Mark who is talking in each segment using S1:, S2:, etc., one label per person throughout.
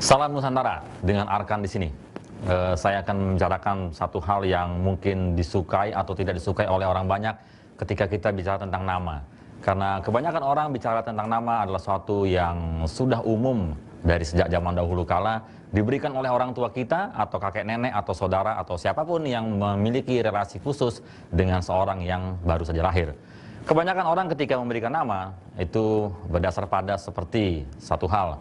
S1: Salam Nusantara, dengan Arkan di sini. Saya akan membicarakan satu hal yang mungkin disukai atau tidak disukai oleh orang banyak ketika kita bicara tentang nama. Karena kebanyakan orang bicara tentang nama adalah suatu yang sudah umum dari sejak zaman dahulu kala, diberikan oleh orang tua kita atau kakek nenek atau saudara atau siapapun yang memiliki relasi khusus dengan seorang yang baru saja lahir. Kebanyakan orang ketika memberikan nama itu berdasar pada seperti satu hal.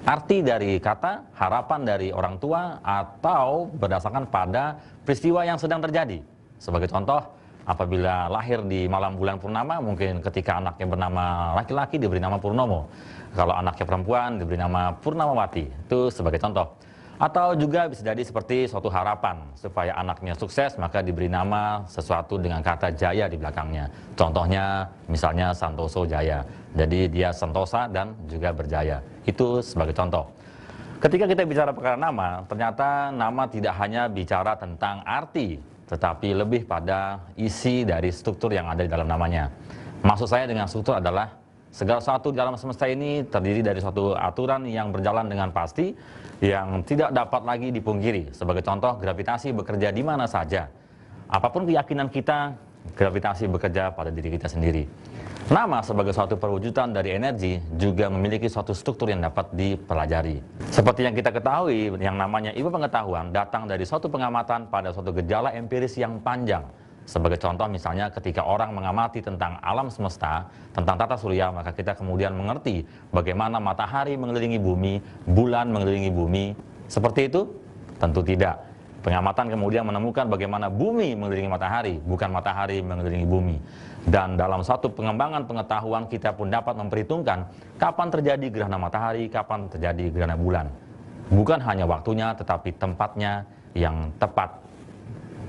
S1: Arti dari kata, harapan dari orang tua, atau berdasarkan pada peristiwa yang sedang terjadi. Sebagai contoh, apabila lahir di malam bulan purnama, mungkin ketika anaknya bernama laki-laki diberi nama Purnomo. Kalau anaknya perempuan diberi nama Purnamawati. Itu sebagai contoh. Atau juga bisa jadi seperti suatu harapan supaya anaknya sukses, maka diberi nama sesuatu dengan kata Jaya di belakangnya. Contohnya misalnya Santoso Jaya. Jadi dia sentosa dan juga berjaya. Itu sebagai contoh. Ketika kita bicara perkara nama, ternyata nama tidak hanya bicara tentang arti, tetapi lebih pada isi dari struktur yang ada di dalam namanya. Maksud saya dengan struktur adalah segala sesuatu di alam semesta ini terdiri dari suatu aturan yang berjalan dengan pasti, yang tidak dapat lagi dipungkiri. Sebagai contoh, gravitasi bekerja di mana saja. Apapun keyakinan kita, gravitasi bekerja pada diri kita sendiri. Nama sebagai suatu perwujudan dari energi juga memiliki suatu struktur yang dapat dipelajari. Seperti yang kita ketahui, yang namanya ilmu pengetahuan datang dari suatu pengamatan pada suatu gejala empiris yang panjang. Sebagai contoh misalnya ketika orang mengamati tentang alam semesta, tentang tata surya, maka kita kemudian mengerti bagaimana matahari mengelilingi bumi, bulan mengelilingi bumi. Seperti itu? Tentu tidak. Pengamatan kemudian menemukan bagaimana bumi mengelilingi matahari, bukan matahari mengelilingi bumi. Dan dalam satu pengembangan pengetahuan kita pun dapat memperhitungkan kapan terjadi gerhana matahari, kapan terjadi gerhana bulan. Bukan hanya waktunya, tetapi tempatnya yang tepat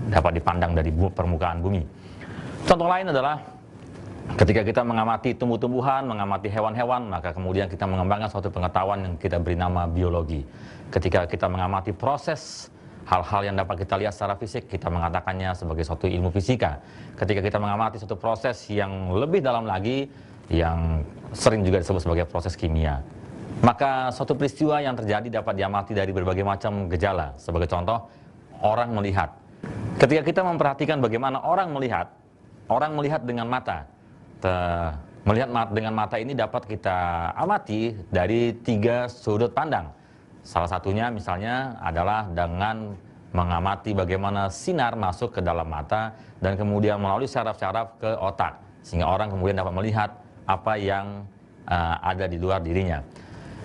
S1: dapat dipandang dari permukaan bumi. Contoh lain adalah ketika kita mengamati tumbuh-tumbuhan, mengamati hewan-hewan, maka kemudian kita mengembangkan suatu pengetahuan yang kita beri nama biologi. Ketika kita mengamati proses hal-hal yang dapat kita lihat secara fisik, kita mengatakannya sebagai suatu ilmu fisika. Ketika kita mengamati suatu proses yang lebih dalam lagi, yang sering juga disebut sebagai proses kimia, maka suatu peristiwa yang terjadi dapat diamati dari berbagai macam gejala. Sebagai contoh, orang melihat. Ketika kita memperhatikan bagaimana orang melihat dengan mata. Melihat dengan mata ini dapat kita amati dari 3 sudut pandang. Salah satunya misalnya adalah dengan mengamati bagaimana sinar masuk ke dalam mata dan kemudian melalui syaraf-syaraf ke otak. Sehingga orang kemudian dapat melihat apa yang ada di luar dirinya.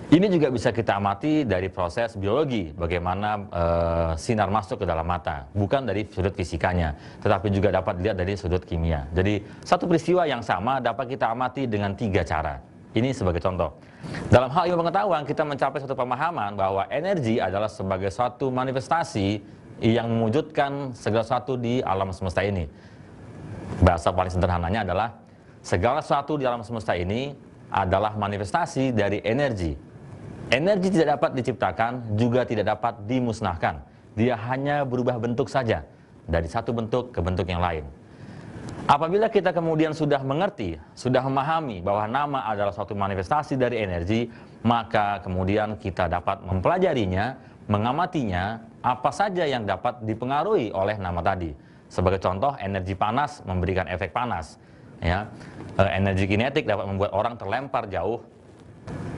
S1: Ini juga bisa kita amati dari proses biologi, bagaimana sinar masuk ke dalam mata. Bukan dari sudut fisikanya, tetapi juga dapat dilihat dari sudut kimia. Jadi satu peristiwa yang sama dapat kita amati dengan 3 cara. Ini sebagai contoh. Dalam hal ilmu pengetahuan, kita mencapai suatu pemahaman bahwa energi adalah sebagai suatu manifestasi yang mewujudkan segala sesuatu di alam semesta ini. Bahasa paling sederhananya adalah segala sesuatu di alam semesta ini adalah manifestasi dari energi. Energi tidak dapat diciptakan, juga tidak dapat dimusnahkan. Dia hanya berubah bentuk saja, dari satu bentuk ke bentuk yang lain. Apabila kita kemudian sudah mengerti, sudah memahami bahwa nama adalah suatu manifestasi dari energi, maka kemudian kita dapat mempelajarinya, mengamatinya, apa saja yang dapat dipengaruhi oleh nama tadi. Sebagai contoh, energi panas memberikan efek panas. Ya. Energi kinetik dapat membuat orang terlempar jauh.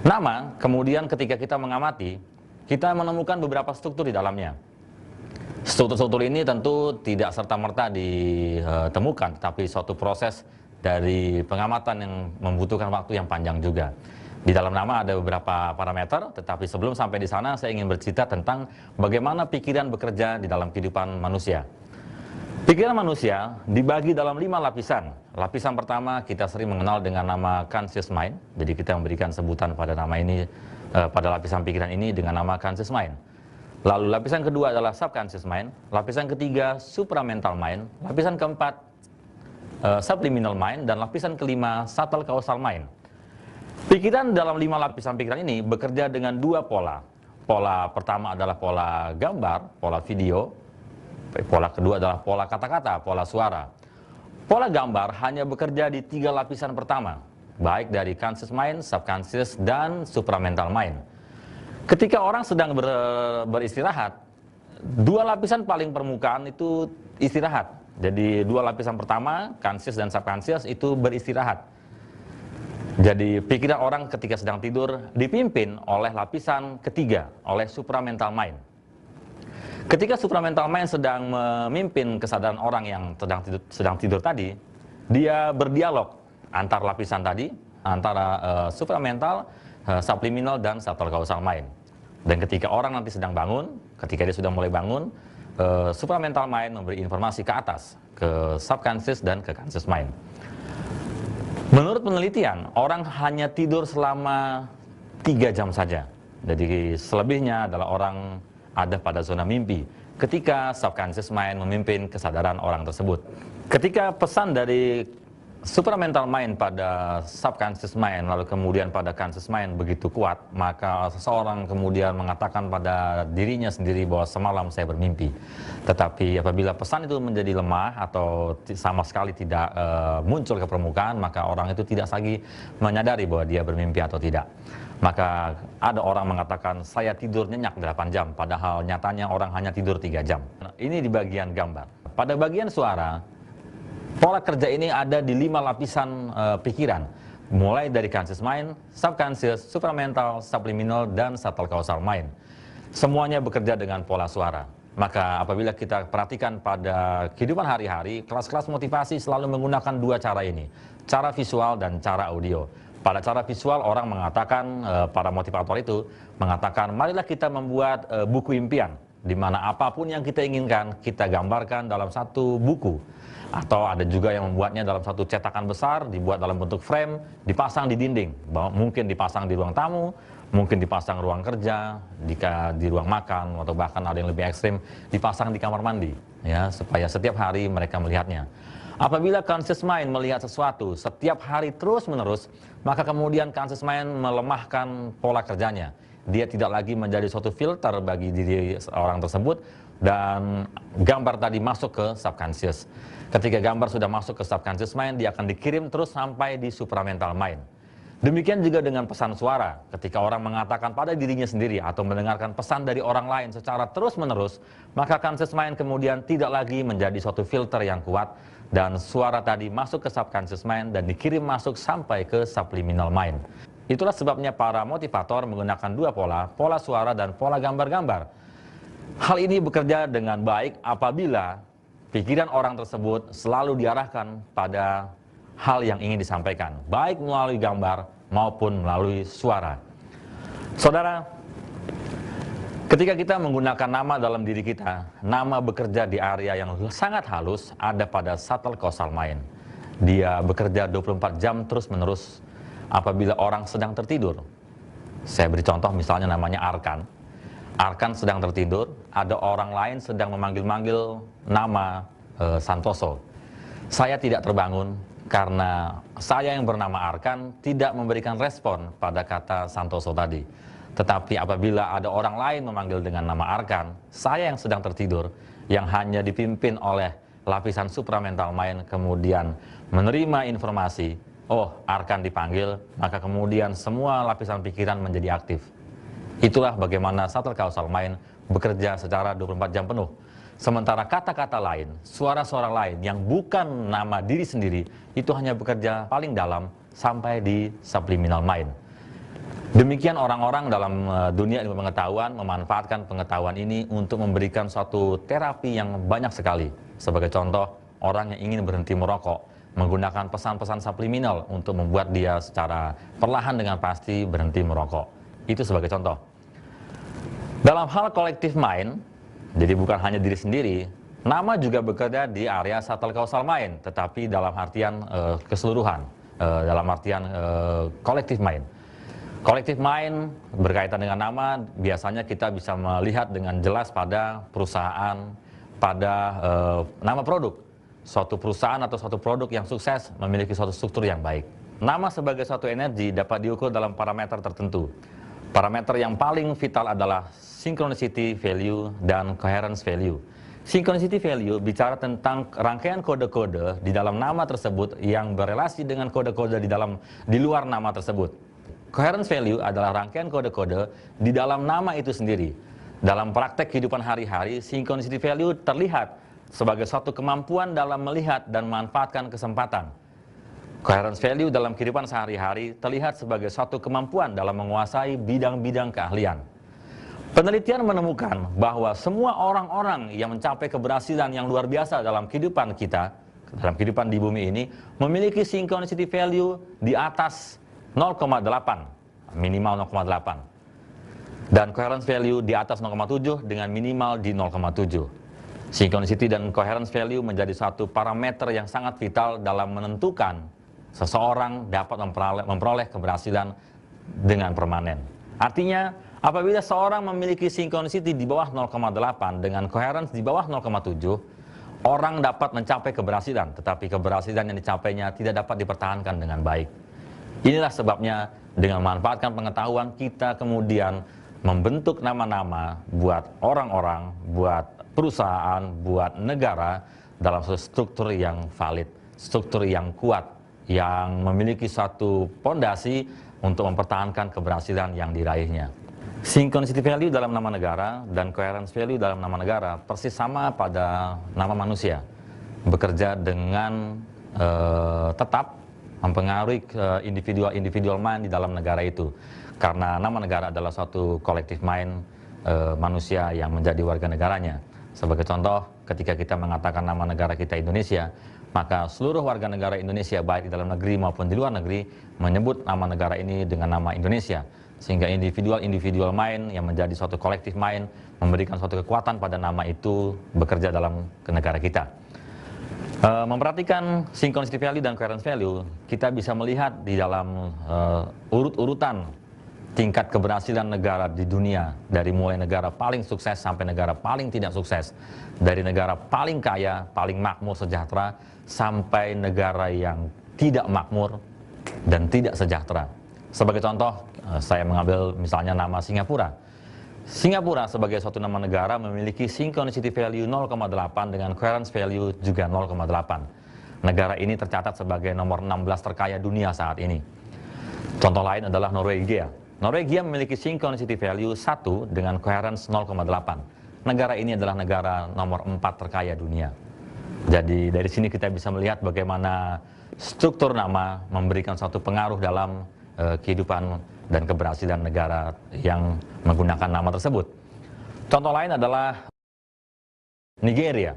S1: Nama, kemudian ketika kita mengamati, kita menemukan beberapa struktur di dalamnya. Struktur-struktur ini tentu tidak serta-merta ditemukan, tetapi suatu proses dari pengamatan yang membutuhkan waktu yang panjang juga. Di dalam nama ada beberapa parameter, tetapi sebelum sampai di sana saya ingin bercerita tentang bagaimana pikiran bekerja di dalam kehidupan manusia. Pikiran manusia dibagi dalam 5 lapisan. Lapisan pertama kita sering mengenal dengan nama conscious mind. Jadi kita memberikan sebutan pada nama ini, pada lapisan pikiran ini dengan nama conscious mind. Lalu lapisan kedua adalah subconscious mind. Lapisan ketiga supramental mind. Lapisan keempat subliminal mind. Dan lapisan kelima subtle causal mind. Pikiran dalam 5 lapisan pikiran ini bekerja dengan 2 pola. Pola pertama adalah pola gambar, pola video. Pola kedua adalah pola kata-kata, pola suara. Pola gambar hanya bekerja di 3 lapisan pertama, baik dari conscious mind, subconscious, dan supramental mind. Ketika orang sedang beristirahat, dua lapisan paling permukaan itu istirahat. Jadi dua lapisan pertama, conscious dan subconscious, itu beristirahat. Jadi pikiran orang ketika sedang tidur dipimpin oleh lapisan ketiga, oleh supramental mind. Ketika supramental mind sedang memimpin kesadaran orang yang sedang tidur tadi, dia berdialog antar lapisan tadi, antara supramental, subliminal, dan subtle causal mind. Dan ketika orang nanti sedang bangun, ketika dia sudah mulai bangun, supramental mind memberi informasi ke atas, ke subconscious dan ke conscious mind. Menurut penelitian, orang hanya tidur selama 3 jam saja. Jadi selebihnya adalah orang ada pada zona mimpi ketika subconscious mind memimpin kesadaran orang tersebut. Ketika pesan dari supramental mind pada subconscious mind lalu kemudian pada conscious mind begitu kuat, maka seseorang kemudian mengatakan pada dirinya sendiri bahwa semalam saya bermimpi. Tetapi apabila pesan itu menjadi lemah atau sama sekali tidak muncul ke permukaan, maka orang itu tidak lagi menyadari bahwa dia bermimpi atau tidak. Maka ada orang mengatakan saya tidur nyenyak 8 jam, padahal nyatanya orang hanya tidur 3 jam. Nah, ini di bagian gambar. Pada bagian suara, pola kerja ini ada di 5 lapisan pikiran, mulai dari conscious mind, subconscious, supramental, subliminal, dan subtle causal mind. Semuanya bekerja dengan pola suara. Maka apabila kita perhatikan pada kehidupan hari-hari, kelas-kelas motivasi selalu menggunakan 2 cara ini, cara visual dan cara audio. Pada cara visual orang mengatakan, para motivator itu mengatakan, marilah kita membuat buku impian, di mana apapun yang kita inginkan, kita gambarkan dalam satu buku. Atau ada juga yang membuatnya dalam satu cetakan besar, dibuat dalam bentuk frame, dipasang di dinding. Mungkin dipasang di ruang tamu, mungkin dipasang ruang kerja, di ruang makan, atau bahkan ada yang lebih ekstrim, dipasang di kamar mandi, ya, supaya setiap hari mereka melihatnya. Apabila conscious mind melihat sesuatu setiap hari terus-menerus, maka kemudian conscious mind melemahkan pola kerjanya. Dia tidak lagi menjadi suatu filter bagi diri orang tersebut, dan gambar tadi masuk ke subconscious. Ketika gambar sudah masuk ke subconscious mind, dia akan dikirim terus sampai di supramental mind. Demikian juga dengan pesan suara. Ketika orang mengatakan pada dirinya sendiri atau mendengarkan pesan dari orang lain secara terus-menerus, maka conscious mind kemudian tidak lagi menjadi suatu filter yang kuat, dan suara tadi masuk ke subconscious mind dan dikirim masuk sampai ke subliminal mind. Itulah sebabnya para motivator menggunakan 2 pola, pola suara dan pola gambar-gambar. Hal ini bekerja dengan baik apabila pikiran orang tersebut selalu diarahkan pada hal yang ingin disampaikan, baik melalui gambar maupun melalui suara. Saudara, ketika kita menggunakan nama dalam diri kita, nama bekerja di area yang sangat halus ada pada subtle causal mind. Dia bekerja 24 jam terus-menerus apabila orang sedang tertidur. Saya beri contoh, misalnya namanya Arkan. Arkan sedang tertidur, ada orang lain sedang memanggil-manggil nama Santoso. Saya tidak terbangun karena saya yang bernama Arkan tidak memberikan respon pada kata Santoso tadi. Tetapi apabila ada orang lain memanggil dengan nama Arkan, saya yang sedang tertidur, yang hanya dipimpin oleh lapisan supramental mind, kemudian menerima informasi, oh Arkan dipanggil, maka kemudian semua lapisan pikiran menjadi aktif. Itulah bagaimana subtle causal mind bekerja secara 24 jam penuh. Sementara kata-kata lain, suara-suara lain yang bukan nama diri sendiri, itu hanya bekerja paling dalam sampai di subliminal mind. Demikian orang-orang dalam dunia ilmu pengetahuan memanfaatkan pengetahuan ini untuk memberikan suatu terapi yang banyak sekali. Sebagai contoh, orang yang ingin berhenti merokok menggunakan pesan-pesan subliminal untuk membuat dia secara perlahan dengan pasti berhenti merokok. Itu sebagai contoh. Dalam hal collective mind, jadi bukan hanya diri sendiri, nama juga bekerja di area subtle causal mind, tetapi dalam artian keseluruhan, dalam artian collective mind. Collective mind berkaitan dengan nama, biasanya kita bisa melihat dengan jelas pada perusahaan, pada nama produk. Suatu perusahaan atau suatu produk yang sukses memiliki suatu struktur yang baik. Nama sebagai suatu energi dapat diukur dalam parameter tertentu. Parameter yang paling vital adalah synchronicity value dan coherence value. Synchronicity value bicara tentang rangkaian kode-kode di dalam nama tersebut yang berelasi dengan kode-kode di luar nama tersebut. Coherence value adalah rangkaian kode-kode di dalam nama itu sendiri. Dalam praktek kehidupan hari-hari, synchronicity value terlihat sebagai suatu kemampuan dalam melihat dan memanfaatkan kesempatan. Coherence value dalam kehidupan sehari-hari terlihat sebagai suatu kemampuan dalam menguasai bidang-bidang keahlian. Penelitian menemukan bahwa semua orang-orang yang mencapai keberhasilan yang luar biasa dalam kehidupan kita, dalam kehidupan di bumi ini, memiliki synchronicity value di atas 0,8, minimal 0,8. Dan coherence value di atas 0,7 dengan minimal di 0,7. Synchronicity dan coherence value menjadi satu parameter yang sangat vital dalam menentukan seseorang dapat memperoleh keberhasilan dengan permanen. Artinya, apabila seorang memiliki synchronicity di bawah 0,8 dengan coherence di bawah 0,7, orang dapat mencapai keberhasilan, tetapi keberhasilan yang dicapainya tidak dapat dipertahankan dengan baik. Inilah sebabnya dengan memanfaatkan pengetahuan kita kemudian membentuk nama-nama buat orang-orang, buat perusahaan, buat negara dalam struktur yang valid, struktur yang kuat, yang memiliki suatu fondasi untuk mempertahankan keberhasilan yang diraihnya. Synchronicity value dalam nama negara dan coherence value dalam nama negara persis sama pada nama manusia. Bekerja dengan tetap mempengaruhi individual mind di dalam negara itu. Karena nama negara adalah suatu collective mind manusia yang menjadi warga negaranya. Sebagai contoh, ketika kita mengatakan nama negara kita Indonesia, maka seluruh warga negara Indonesia baik di dalam negeri maupun di luar negeri menyebut nama negara ini dengan nama Indonesia. Sehingga individual mind yang menjadi suatu collective mind memberikan suatu kekuatan pada nama itu bekerja dalam negara kita. Memperhatikan synchronicity value dan coherence value, kita bisa melihat di dalam urut-urutan tingkat keberhasilan negara di dunia, dari mulai negara paling sukses sampai negara paling tidak sukses, dari negara paling kaya, paling makmur sejahtera, sampai negara yang tidak makmur dan tidak sejahtera. Sebagai contoh, saya mengambil misalnya nama Singapura. Singapura sebagai suatu nama negara memiliki synchronicity value 0,8 dengan coherence value juga 0,8. Negara ini tercatat sebagai nomor 16 terkaya dunia saat ini. Contoh lain adalah Norwegia. Norwegia memiliki synchronicity value 1 dengan coherence 0,8. Negara ini adalah negara nomor 4 terkaya dunia. Jadi dari sini kita bisa melihat bagaimana struktur nama memberikan suatu pengaruh dalam kehidupan dan keberhasilan negara yang menggunakan nama tersebut. Contoh lain adalah Nigeria.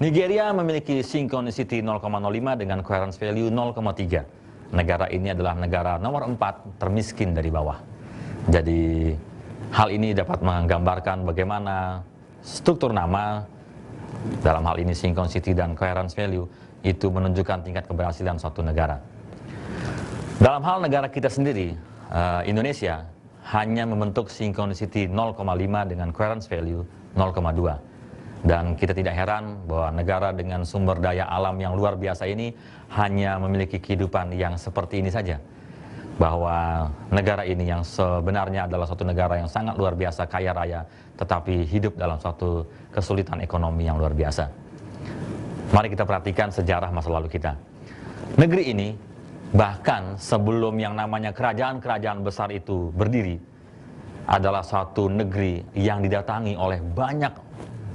S1: Nigeria memiliki synchronicity 0,05 dengan coherence value 0,3. Negara ini adalah negara nomor 4 termiskin dari bawah. Jadi hal ini dapat menggambarkan bagaimana struktur nama, dalam hal ini synchronicity dan coherence value, itu menunjukkan tingkat keberhasilan suatu negara. Dalam hal negara kita sendiri, Indonesia hanya membentuk synchronicity 0,5 dengan coherence value 0,2. Dan kita tidak heran bahwa negara dengan sumber daya alam yang luar biasa ini hanya memiliki kehidupan yang seperti ini saja. Bahwa negara ini yang sebenarnya adalah suatu negara yang sangat luar biasa, kaya raya, tetapi hidup dalam suatu kesulitan ekonomi yang luar biasa. Mari kita perhatikan sejarah masa lalu kita. Negeri ini, bahkan sebelum yang namanya kerajaan-kerajaan besar itu berdiri, adalah suatu negeri yang didatangi oleh banyak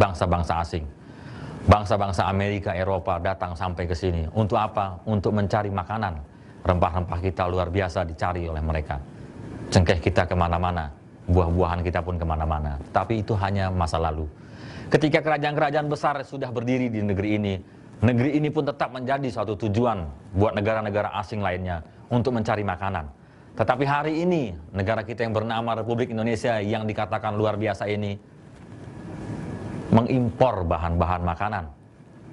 S1: bangsa-bangsa asing. Bangsa-bangsa Amerika, Eropa datang sampai ke sini. Untuk apa? Untuk mencari makanan. Rempah-rempah kita luar biasa dicari oleh mereka. Cengkeh kita kemana-mana. Buah-buahan kita pun kemana-mana. Tapi itu hanya masa lalu. Ketika kerajaan-kerajaan besar sudah berdiri di negeri ini pun tetap menjadi suatu tujuan buat negara-negara asing lainnya untuk mencari makanan. Tetapi hari ini, negara kita yang bernama Republik Indonesia yang dikatakan luar biasa ini, mengimpor bahan-bahan makanan.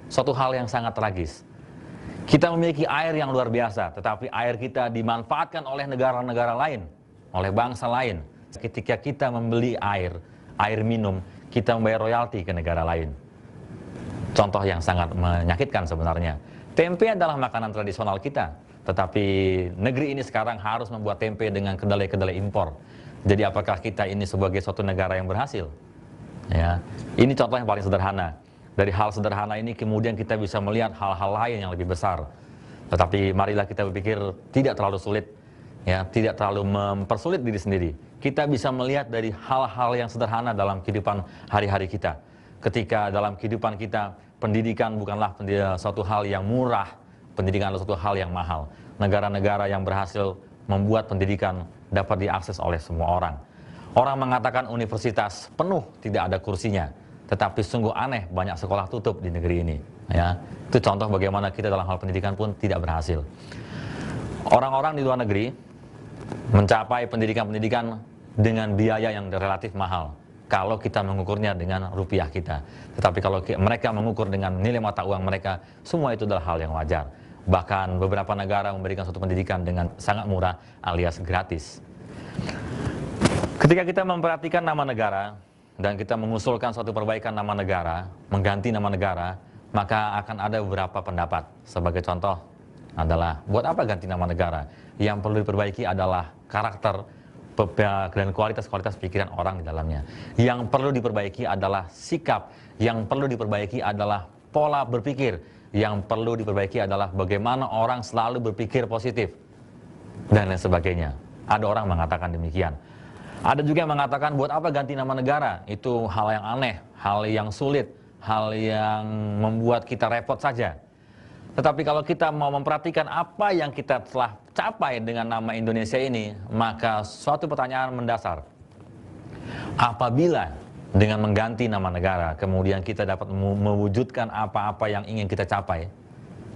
S1: Suatu hal yang sangat tragis. Kita memiliki air yang luar biasa, tetapi air kita dimanfaatkan oleh negara-negara lain, oleh bangsa lain. Ketika kita membeli air minum, kita membayar royalti ke negara lain. Contoh yang sangat menyakitkan sebenarnya. Tempe adalah makanan tradisional kita, tetapi negeri ini sekarang harus membuat tempe dengan kedelai-kedelai impor. Jadi apakah kita ini sebagai suatu negara yang berhasil? Ya, ini contoh yang paling sederhana. Dari hal sederhana ini kemudian kita bisa melihat hal-hal lain yang lebih besar. Tetapi marilah kita berpikir tidak terlalu sulit. ya, tidak terlalu mempersulit diri sendiri. Kita bisa melihat dari hal-hal yang sederhana dalam kehidupan hari-hari kita. Ketika dalam kehidupan kita, pendidikan bukanlah suatu hal yang murah, pendidikan adalah suatu hal yang mahal. Negara-negara yang berhasil membuat pendidikan dapat diakses oleh semua orang. Orang mengatakan universitas penuh, tidak ada kursinya. Tetapi sungguh aneh, banyak sekolah tutup di negeri ini. Ya, itu contoh bagaimana kita dalam hal pendidikan pun tidak berhasil. Orang-orang di luar negeri mencapai pendidikan-pendidikan dengan biaya yang relatif mahal kalau kita mengukurnya dengan rupiah kita. Tetapi kalau mereka mengukur dengan nilai mata uang mereka, semua itu adalah hal yang wajar. Bahkan beberapa negara memberikan suatu pendidikan dengan sangat murah alias gratis. Ketika kita memperhatikan nama negara dan kita mengusulkan suatu perbaikan nama negara, mengganti nama negara, maka akan ada beberapa pendapat. Sebagai contoh adalah, buat apa ganti nama negara? Yang perlu diperbaiki adalah karakter dan kualitas-kualitas pikiran orang di dalamnya. Yang perlu diperbaiki adalah sikap, yang perlu diperbaiki adalah pola berpikir, yang perlu diperbaiki adalah bagaimana orang selalu berpikir positif, dan lain sebagainya. Ada orang mengatakan demikian. Ada juga yang mengatakan, buat apa ganti nama negara? Itu hal yang aneh, hal yang sulit, hal yang membuat kita repot saja. Tetapi kalau kita mau memperhatikan apa yang kita telah capai dengan nama Indonesia ini, maka suatu pertanyaan mendasar. Apabila dengan mengganti nama negara, kemudian kita dapat mewujudkan apa-apa yang ingin kita capai,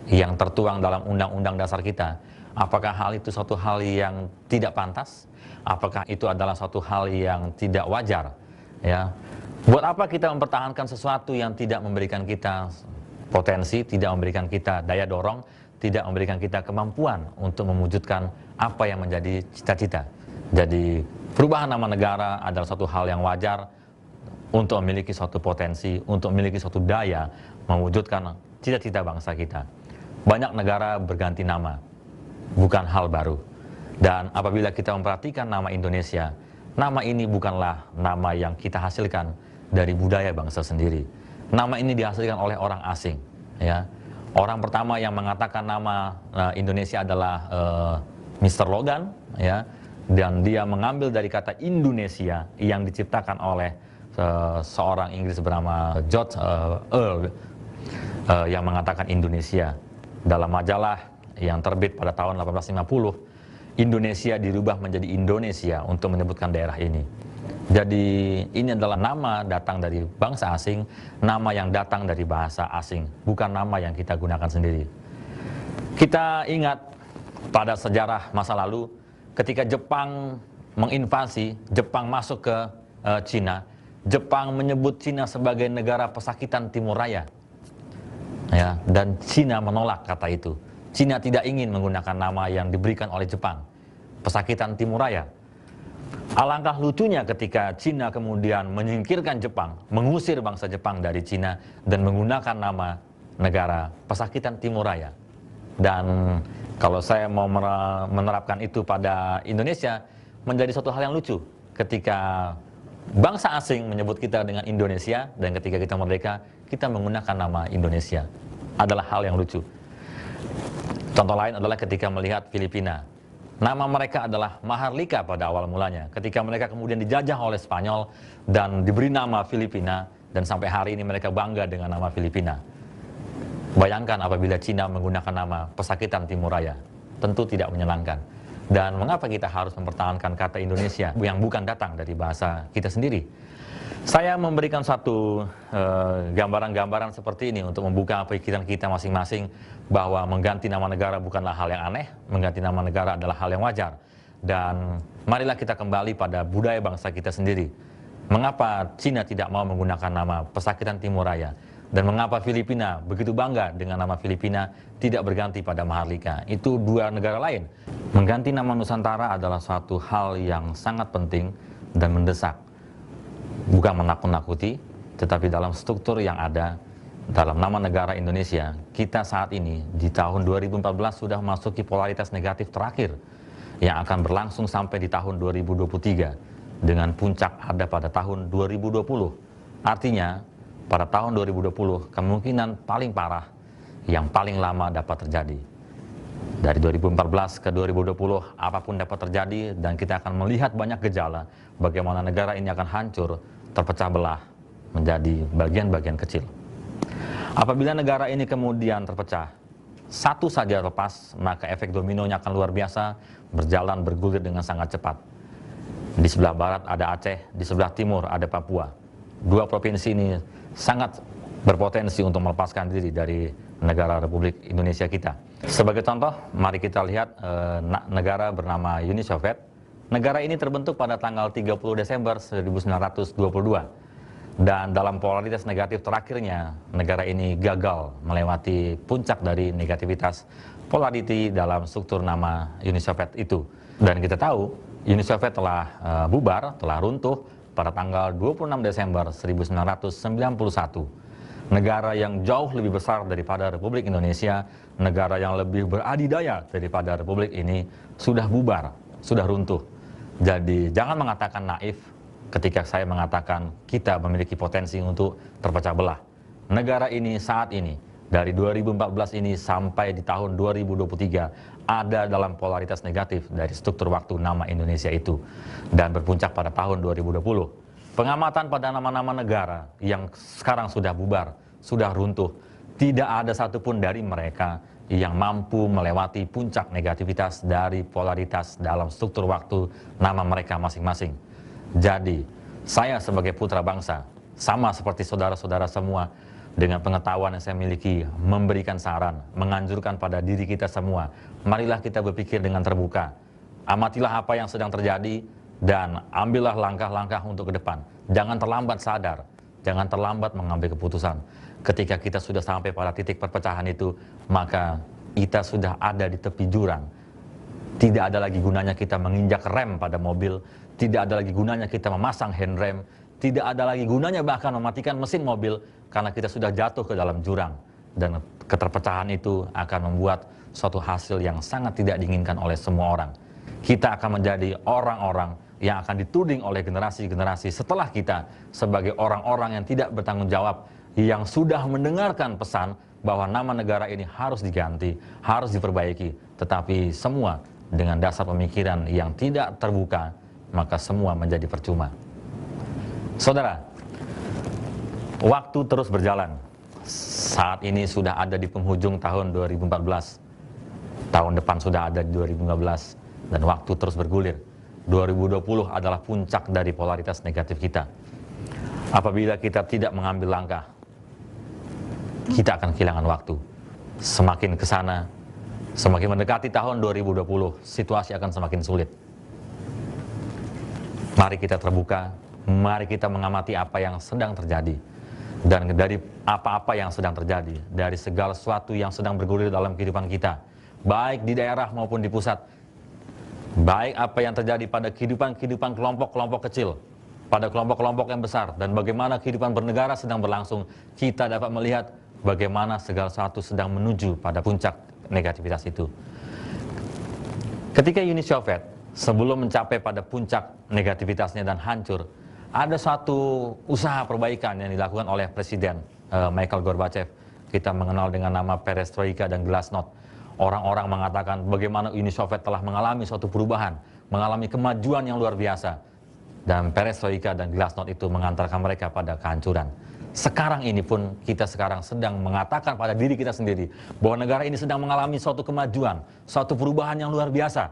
S1: yang tertuang dalam undang-undang dasar kita, apakah hal itu suatu hal yang tidak pantas? Apakah itu adalah suatu hal yang tidak wajar? Ya, buat apa kita mempertahankan sesuatu yang tidak memberikan kita potensi, tidak memberikan kita daya dorong, tidak memberikan kita kemampuan untuk mewujudkan apa yang menjadi cita-cita. Jadi perubahan nama negara adalah suatu hal yang wajar untuk memiliki suatu potensi, untuk memiliki suatu daya mewujudkan cita-cita bangsa kita. Banyak negara berganti nama, bukan hal baru. Dan apabila kita memperhatikan nama Indonesia, nama ini bukanlah nama yang kita hasilkan dari budaya bangsa sendiri. Nama ini dihasilkan oleh orang asing. Ya, orang pertama yang mengatakan nama Indonesia adalah Mr. Logan, ya, dan dia mengambil dari kata Indonesia yang diciptakan oleh seorang Inggris bernama George Earle, yang mengatakan Indonesia. Dalam majalah yang terbit pada tahun 1850, Indonesia dirubah menjadi Indonesia untuk menyebutkan daerah ini. Jadi ini adalah nama datang dari bangsa asing, nama yang datang dari bahasa asing, bukan nama yang kita gunakan sendiri. Kita ingat pada sejarah masa lalu, ketika Jepang menginvasi, Jepang masuk ke Cina, Jepang menyebut Cina sebagai negara pesakitan Timur Raya. Ya, dan Cina menolak kata itu. Cina tidak ingin menggunakan nama yang diberikan oleh Jepang, pesakitan Timur Raya. Alangkah lucunya ketika Cina kemudian menyingkirkan Jepang, mengusir bangsa Jepang dari Cina dan menggunakan nama negara pesakitan Timur Raya. Dan kalau saya mau menerapkan itu pada Indonesia, menjadi suatu hal yang lucu ketika bangsa asing menyebut kita dengan Indonesia, dan ketika kita merdeka, kita menggunakan nama Indonesia. Adalah hal yang lucu. Contoh lain adalah ketika melihat Filipina. Nama mereka adalah Maharlika pada awal mulanya. Ketika mereka kemudian dijajah oleh Spanyol dan diberi nama Filipina, dan sampai hari ini mereka bangga dengan nama Filipina. Bayangkan apabila Cina menggunakan nama pesakitan Timur Raya, tentu tidak menyenangkan. Dan mengapa kita harus mempertahankan kata Indonesia yang bukan datang dari bahasa kita sendiri? Saya memberikan satu gambaran-gambaran seperti ini untuk membuka pikiran kita masing-masing bahwa mengganti nama negara bukanlah hal yang aneh, mengganti nama negara adalah hal yang wajar. Dan marilah kita kembali pada budaya bangsa kita sendiri. Mengapa Cina tidak mau menggunakan nama pesakitan Timur Raya? Dan mengapa Filipina begitu bangga dengan nama Filipina tidak berganti pada Maharlika? Itu dua negara lain. Mengganti nama Nusantara adalah suatu hal yang sangat penting dan mendesak. Bukan menakut-nakuti, tetapi dalam struktur yang ada, dalam nama negara Indonesia, kita saat ini di tahun 2014 sudah memasuki polaritas negatif terakhir yang akan berlangsung sampai di tahun 2023 dengan puncak ada pada tahun 2020. Artinya, pada tahun 2020 kemungkinan paling parah yang paling lama dapat terjadi. Dari 2014 ke 2020, apapun dapat terjadi dan kita akan melihat banyak gejala bagaimana negara ini akan hancur, terpecah belah menjadi bagian-bagian kecil. Apabila negara ini kemudian terpecah, satu saja lepas, maka efek dominonya akan luar biasa, berjalan bergulir dengan sangat cepat. Di sebelah barat ada Aceh, di sebelah timur ada Papua. Dua provinsi ini sangat berpotensi untuk melepaskan diri dari negara Republik Indonesia kita. Sebagai contoh, mari kita lihat negara bernama Uni Soviet. Negara ini terbentuk pada tanggal 30 Desember 1922. Dan dalam polaritas negatif terakhirnya, negara ini gagal melewati puncak dari negativitas polarity dalam struktur nama Uni Soviet itu. Dan kita tahu, Uni Soviet telah bubar, telah runtuh pada tanggal 26 Desember 1991. Negara yang jauh lebih besar daripada Republik Indonesia, negara yang lebih beradidaya daripada Republik ini, sudah bubar, sudah runtuh. Jadi jangan mengatakan naif ketika saya mengatakan kita memiliki potensi untuk terpecah belah. Negara ini saat ini, dari 2014 ini sampai di tahun 2023, ada dalam polaritas negatif dari struktur waktu nama Indonesia itu. Dan berpuncak pada tahun 2020. Pengamatan pada nama-nama negara yang sekarang sudah bubar, sudah runtuh, tidak ada satupun dari mereka yang mampu melewati puncak negativitas dari polaritas dalam struktur waktu nama mereka masing-masing. Jadi, saya sebagai putra bangsa, sama seperti saudara-saudara semua, dengan pengetahuan yang saya miliki, memberikan saran, menganjurkan pada diri kita semua, marilah kita berpikir dengan terbuka. Amatilah apa yang sedang terjadi, dan ambillah langkah-langkah untuk ke depan. Jangan terlambat sadar, jangan terlambat mengambil keputusan. Ketika kita sudah sampai pada titik perpecahan itu, maka kita sudah ada di tepi jurang. Tidak ada lagi gunanya kita menginjak rem pada mobil, tidak ada lagi gunanya kita memasang handrem, tidak ada lagi gunanya bahkan mematikan mesin mobil, karena kita sudah jatuh ke dalam jurang. Dan keterpecahan itu akan membuat suatu hasil yang sangat tidak diinginkan oleh semua orang. Kita akan menjadi orang-orang yang akan dituding oleh generasi-generasi setelah kita sebagai orang-orang yang tidak bertanggung jawab, yang sudah mendengarkan pesan bahwa nama negara ini harus diganti, harus diperbaiki, tetapi semua dengan dasar pemikiran yang tidak terbuka, maka semua menjadi percuma. Saudara, waktu terus berjalan. Saat ini sudah ada di penghujung tahun 2014. Tahun depan sudah ada di 2015. Dan waktu terus bergulir. 2020 adalah puncak dari polaritas negatif kita. Apabila kita tidak mengambil langkah, kita akan kehilangan waktu. Semakin ke sana, semakin mendekati tahun 2020, situasi akan semakin sulit. Mari kita terbuka, mari kita mengamati apa yang sedang terjadi. Dan dari apa-apa yang sedang terjadi, dari segala sesuatu yang sedang bergulir dalam kehidupan kita, baik di daerah maupun di pusat, baik apa yang terjadi pada kehidupan kelompok-kelompok kecil, pada kelompok-kelompok yang besar, dan bagaimana kehidupan bernegara sedang berlangsung, kita dapat melihat bagaimana segala sesuatu sedang menuju pada puncak negativitas itu. Ketika Uni Soviet sebelum mencapai pada puncak negativitasnya dan hancur, ada suatu usaha perbaikan yang dilakukan oleh Presiden Mikhail Gorbachev. Kita mengenal dengan nama Perestroika dan Glasnost. Orang-orang mengatakan bagaimana Uni Soviet telah mengalami suatu perubahan, mengalami kemajuan yang luar biasa. Dan Perestroika dan Glasnost itu mengantarkan mereka pada kehancuran. Sekarang ini pun kita sekarang sedang mengatakan pada diri kita sendiri bahwa negara ini sedang mengalami suatu kemajuan, suatu perubahan yang luar biasa.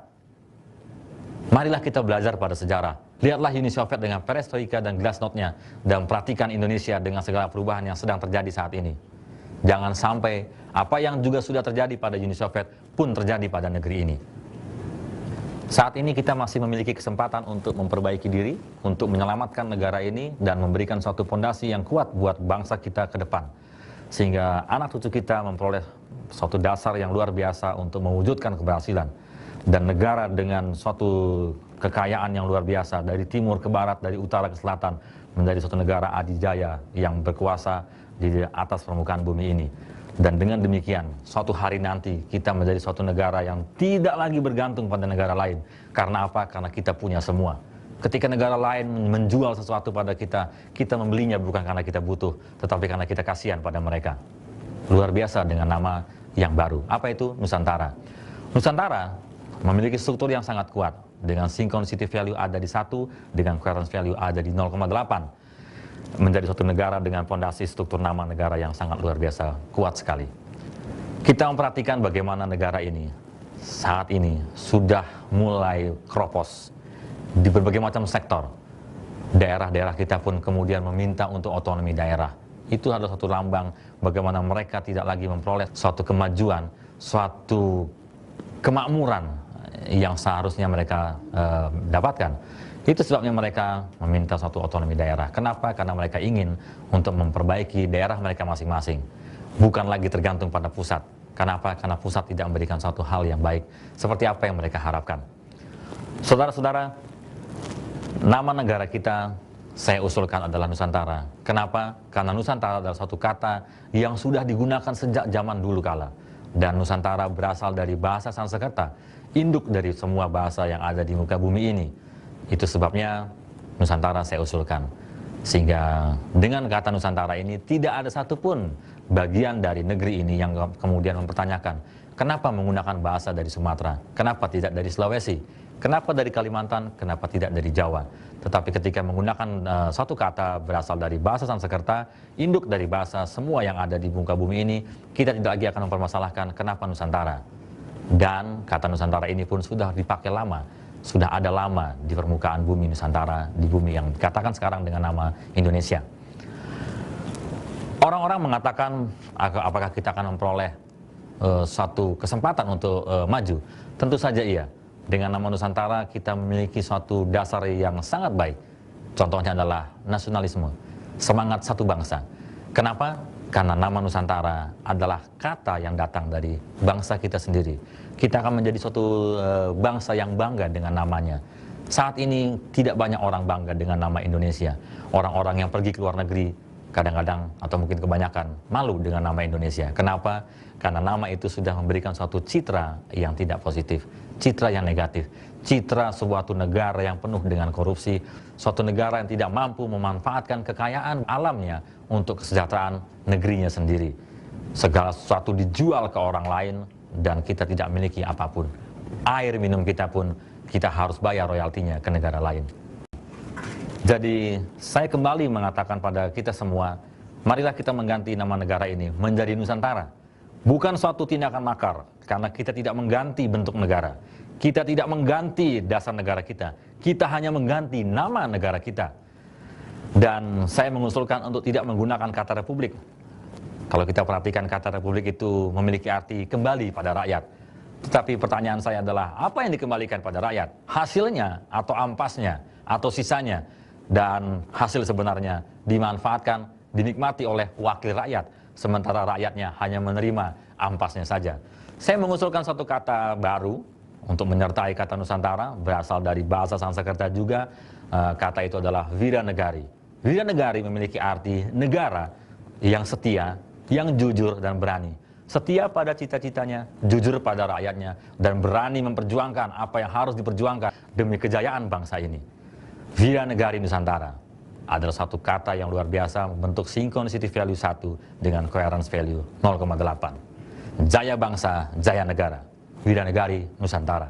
S1: Marilah kita belajar pada sejarah. Lihatlah Uni Soviet dengan Perestroika dan Glasnost-nya, dan perhatikan Indonesia dengan segala perubahan yang sedang terjadi saat ini. Jangan sampai apa yang juga sudah terjadi pada Uni Soviet pun terjadi pada negeri ini. Saat ini kita masih memiliki kesempatan untuk memperbaiki diri, untuk menyelamatkan negara ini, dan memberikan suatu fondasi yang kuat buat bangsa kita ke depan. Sehingga anak cucu kita memperoleh suatu dasar yang luar biasa untuk mewujudkan keberhasilan. Dan negara dengan suatu kekayaan yang luar biasa, dari timur ke barat, dari utara ke selatan, menjadi suatu negara adidaya yang berkuasa di atas permukaan bumi ini. Dan dengan demikian, suatu hari nanti kita menjadi suatu negara yang tidak lagi bergantung pada negara lain. Karena apa? Karena kita punya semua. Ketika negara lain menjual sesuatu pada kita, kita membelinya bukan karena kita butuh, tetapi karena kita kasihan pada mereka. Luar biasa dengan nama yang baru. Apa itu? Nusantara. Nusantara memiliki struktur yang sangat kuat, dengan synchronicity value ada di 1, dengan coherence value ada di 0,8. Menjadi suatu negara dengan fondasi struktur nama negara yang sangat luar biasa, kuat sekali. Kita memperhatikan bagaimana negara ini saat ini sudah mulai keropos di berbagai macam sektor. Daerah-daerah kita pun kemudian meminta untuk otonomi daerah. Itu adalah satu lambang bagaimana mereka tidak lagi memperoleh suatu kemajuan, suatu kemakmuran yang seharusnya mereka dapatkan. Itu sebabnya mereka meminta suatu otonomi daerah. Kenapa? Karena mereka ingin untuk memperbaiki daerah mereka masing-masing. Bukan lagi tergantung pada pusat. Kenapa? Karena pusat tidak memberikan suatu hal yang baik seperti apa yang mereka harapkan. Saudara-saudara, nama negara kita saya usulkan adalah Nusantara. Kenapa? Karena Nusantara adalah suatu kata yang sudah digunakan sejak zaman dulu kala. Dan Nusantara berasal dari bahasa Sanskerta, induk dari semua bahasa yang ada di muka bumi ini. Itu sebabnya Nusantara saya usulkan. Sehingga dengan kata Nusantara ini tidak ada satupun bagian dari negeri ini yang kemudian mempertanyakan kenapa menggunakan bahasa dari Sumatera, kenapa tidak dari Sulawesi, kenapa dari Kalimantan, kenapa tidak dari Jawa. Tetapi ketika menggunakan satu kata berasal dari bahasa Sanskerta, induk dari bahasa semua yang ada di muka bumi ini, kita tidak lagi akan mempermasalahkan kenapa Nusantara. Dan kata Nusantara ini pun sudah dipakai lama, sudah ada lama di permukaan bumi Nusantara, di bumi yang dikatakan sekarang dengan nama Indonesia. Orang-orang mengatakan apakah kita akan memperoleh satu kesempatan untuk maju? Tentu saja iya. Dengan nama Nusantara kita memiliki suatu dasar yang sangat baik. Contohnya adalah nasionalisme, semangat satu bangsa. Kenapa? Karena nama Nusantara adalah kata yang datang dari bangsa kita sendiri. Kita akan menjadi suatu bangsa yang bangga dengan namanya. Saat ini tidak banyak orang bangga dengan nama Indonesia. Orang-orang yang pergi ke luar negeri kadang-kadang atau mungkin kebanyakan malu dengan nama Indonesia. Kenapa? Karena nama itu sudah memberikan suatu citra yang tidak positif, citra yang negatif, citra suatu negara yang penuh dengan korupsi, suatu negara yang tidak mampu memanfaatkan kekayaan alamnya untuk kesejahteraan negerinya sendiri. Segala sesuatu dijual ke orang lain dan kita tidak memiliki apapun. Air minum kita pun kita harus bayar royaltinya ke negara lain. Jadi saya kembali mengatakan pada kita semua, marilah kita mengganti nama negara ini menjadi Nusantara. Bukan suatu tindakan makar, karena kita tidak mengganti bentuk negara. Kita tidak mengganti dasar negara kita. Kita hanya mengganti nama negara kita. Dan saya mengusulkan untuk tidak menggunakan kata republik. Kalau kita perhatikan kata republik itu memiliki arti kembali pada rakyat. Tetapi pertanyaan saya adalah, apa yang dikembalikan pada rakyat? Hasilnya atau ampasnya atau sisanya? Dan hasil sebenarnya dimanfaatkan, dinikmati oleh wakil rakyat, sementara rakyatnya hanya menerima ampasnya saja. Saya mengusulkan satu kata baru untuk menyertai kata Nusantara, berasal dari bahasa Sanskerta juga. Kata itu adalah Wiranegari. Wiranegari memiliki arti negara yang setia, yang jujur dan berani. Setia pada cita-citanya, jujur pada rakyatnya, dan berani memperjuangkan apa yang harus diperjuangkan demi kejayaan bangsa ini. Wiranegari Nusantara adalah satu kata yang luar biasa, membentuk synchronicity value 1 dengan coherence value 0,8. Jaya bangsa, jaya negara. Wiranegari Nusantara.